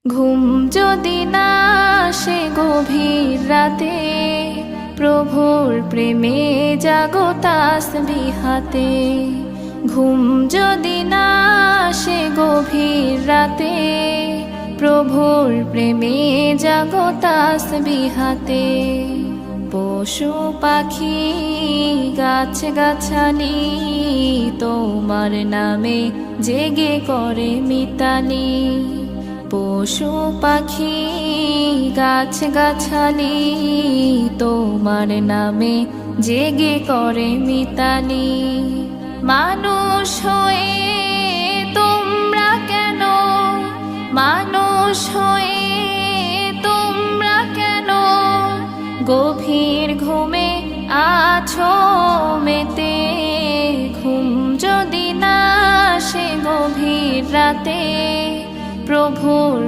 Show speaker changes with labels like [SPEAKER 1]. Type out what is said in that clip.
[SPEAKER 1] ঘুম যদি না আসে গভীর রাতে, প্রভুর প্রেমে জাগো তাসবিহাতে। ঘুম যদি না আসে গভীর রাতে, প্রভুর প্রেমে জাগো তাসবিহাতে। পশু পাখি গাছ গাছালি তোমার নামে জেগে করে মিতালি। পশু পাখি গাছ গাছালি তোমার নামে জেগে করে মিতালি। মানুষ হয়ে তোমরা কেন, মানুষ হয়ে তোমরা কেন গভীর ঘুমে আছো মেতে। ঘুম যদি না আসে গভীর রাতে, প্রভুর